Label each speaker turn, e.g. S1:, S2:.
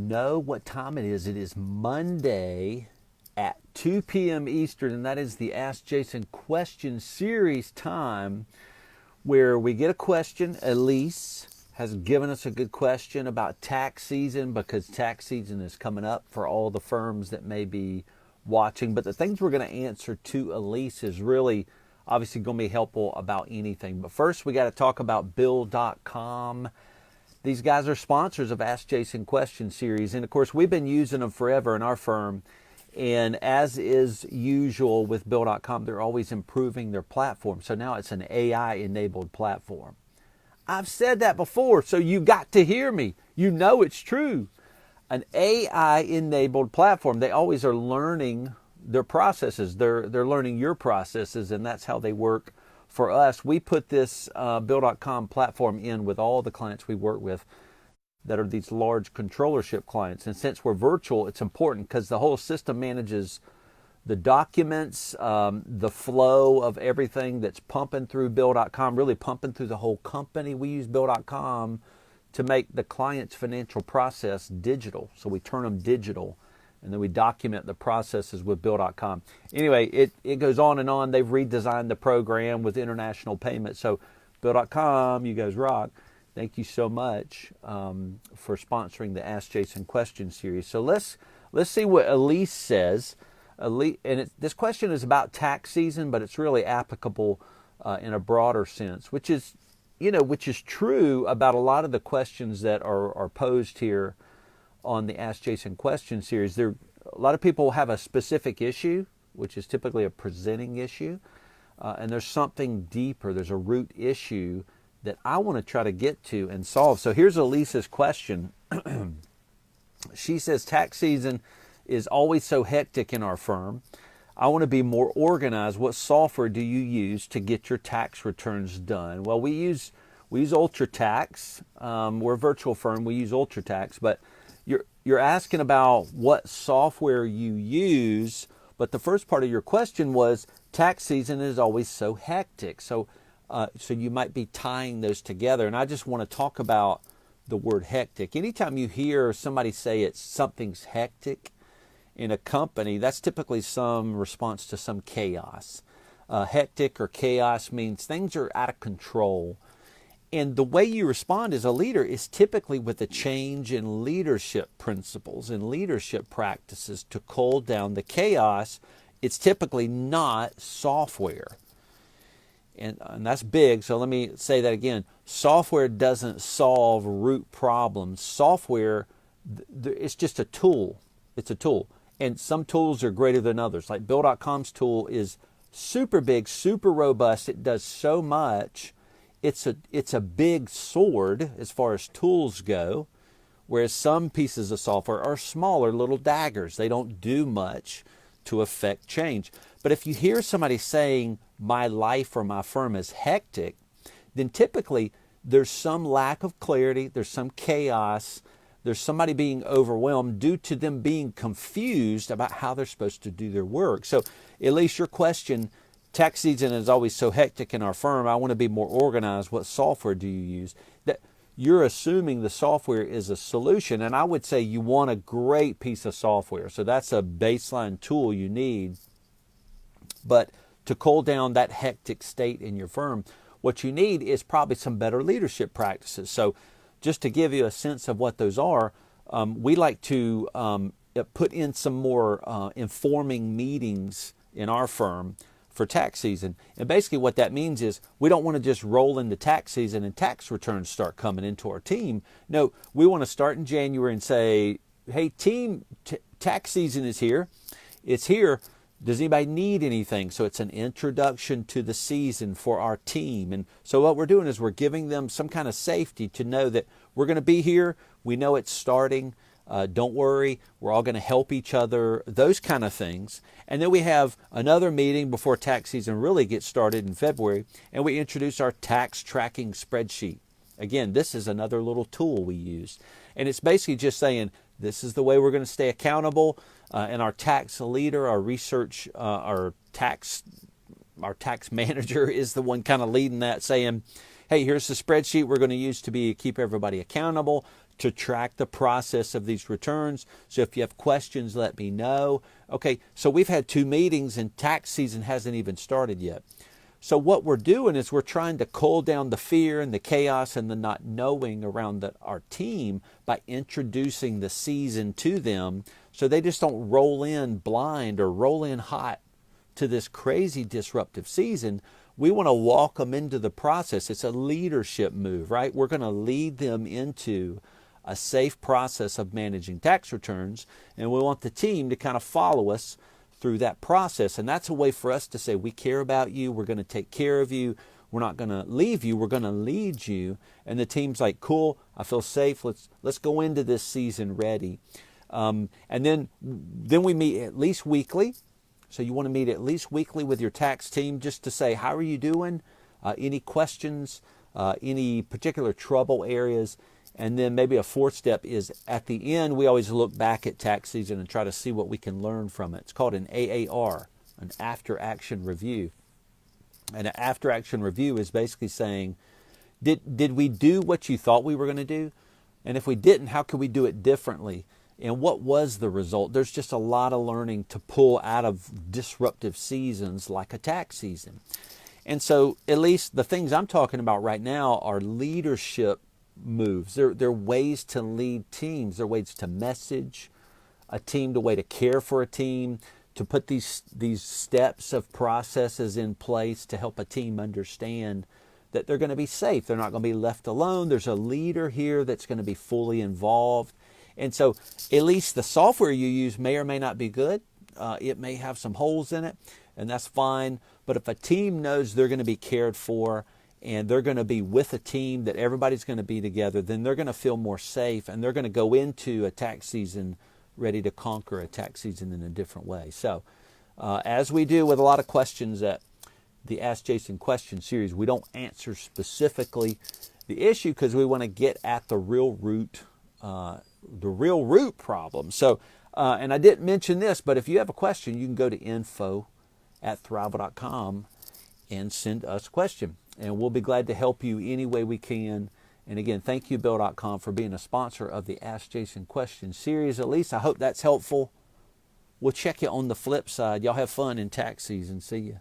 S1: know what time it is. It is Monday at 2 p.m. Eastern, and that is the Ask Jason Question series time, where we get a question. Elise has given us a good question about tax season, because tax season is coming up for all the firms that may be watching. But the things we're going to answer to Elise is really obviously going to be helpful about anything. But first, we got to talk about BillComm. These guys are sponsors of Ask Jason Question series. And of course, we've been using them forever in our firm. And as is usual with Bill.com, they're always improving their platform. So now it's an AI-enabled platform. I've said that before, so you got to hear me. You know it's true. An AI-enabled platform. They always are learning their processes. They're learning your processes, and that's how they work for us. We put this Bill.com platform in with all the clients we work with that are these large controllership clients. And since we're virtual, it's important because the whole system manages the documents, the flow of everything that's pumping through Bill.com, really pumping through the whole company. We use Bill.com to make the client's financial process digital. So we turn them digital, and then we document the processes with Bill.com. Anyway, it goes on and on. They've redesigned the program with international payments. So Bill.com, you guys rock. Thank you so much for sponsoring the Ask Jason Question series. So let's see what Elise says. This question is about tax season, but it's really applicable in a broader sense, which is true about a lot of the questions that are posed here on the Ask Jason Question series. A lot of people have a specific issue, which is typically a presenting issue, and there's something deeper. There's a root issue that I want to try to get to and solve. So here's Elise's question. She says, tax season is always so hectic in our firm. I want to be more organized. What software do you use to get your tax returns done? Well, we use UltraTax. We're a virtual firm. We use UltraTax. But you're asking about what software you use. But the first part of your question was tax season is always so hectic. So you might be tying those together. And I just want to talk about the word hectic. Anytime you hear somebody say something's hectic in a company, that's typically some response to some chaos. Hectic or chaos means things are out of control. And the way you respond as a leader is typically with a change in leadership principles and leadership practices to cool down the chaos. It's typically not software. And that's big, so let me say that again. Software doesn't solve root problems. Software, it's just a tool. It's a tool. And some tools are greater than others. Like Bill.com's tool is super big, super robust. It does so much. It's a big sword as far as tools go, whereas some pieces of software are smaller, little daggers. They don't do much to affect change. But if you hear somebody saying, my life or my firm is hectic, then typically there's some lack of clarity, there's some chaos, there's somebody being overwhelmed due to them being confused about how they're supposed to do their work. So, Elise, your question, tax season is always so hectic in our firm. I want to be more organized. What software do you use? That you're assuming the software is a solution, and I would say you want a great piece of software. So that's a baseline tool you need. But to cool down that hectic state in your firm, what you need is probably some better leadership practices. So just to give you a sense of what those are, we like to put in some more informing meetings in our firm for tax season. And basically what that means is we don't want to just roll into tax season and tax returns start coming into our team. No, we want to start in January and say, hey team, tax season is here. It's here. Does anybody need anything? So it's an introduction to the season for our team. And so what we're doing is we're giving them some kind of safety to know that we're going to be here. We know it's starting. Don't worry. We're all going to help each other, those kind of things. And then we have another meeting before tax season really gets started in February, and we introduce our tax tracking spreadsheet. Again, this is another little tool we use. And it's basically just saying, this is the way we're going to stay accountable. And our tax leader, our tax manager is the one kind of leading that, saying, hey, here's the spreadsheet we're going to use to keep everybody accountable. to track the process of these returns. So if you have questions, let me know. Okay, so we've had 2 meetings and tax season hasn't even started yet. So what we're doing is we're trying to cool down the fear and the chaos and the not knowing around our team by introducing the season to them so they just don't roll in blind or roll in hot to this crazy disruptive season. We want to walk them into the process. It's a leadership move, right? We're going to lead them into a safe process of managing tax returns, and we want the team to kind of follow us through that process. And that's a way for us to say, we care about you, we're going to take care of you, we're not going to leave you, we're going to lead you. And the team's like, cool, I feel safe, let's go into this season ready. And then we meet at least weekly. So you want to meet at least weekly with your tax team just to say, how are you doing? Any questions, any particular trouble areas? And then maybe a 4th step is at the end, we always look back at tax season and try to see what we can learn from it. It's called an AAR, an after action review. And an after action review is basically saying, did we do what you thought we were going to do? And if we didn't, how could we do it differently? And what was the result? There's just a lot of learning to pull out of disruptive seasons like a tax season. And so at least the things I'm talking about right now are leadership moves. They're ways to lead teams. They're ways to message a team, the way to care for a team, to put these steps of processes in place to help a team understand that they're going to be safe. They're not going to be left alone. There's a leader here that's going to be fully involved. And so at least the software you use may or may not be good. It may have some holes in it, and that's fine. But if a team knows they're going to be cared for and they're going to be with a team, that everybody's going to be together, then they're going to feel more safe and they're going to go into a tax season ready to conquer a tax season in a different way. So as we do with a lot of questions at the Ask Jason Question series, we don't answer specifically the issue because we want to get at the real root problem. So, and I didn't mention this, but if you have a question, you can go to info@thriveal.com and send us a question. And we'll be glad to help you any way we can. And again, thank you, Bill.com, for being a sponsor of the Ask Jason Question series. Elise, I hope that's helpful. We'll check you on the flip side. Y'all have fun in tax season. See you.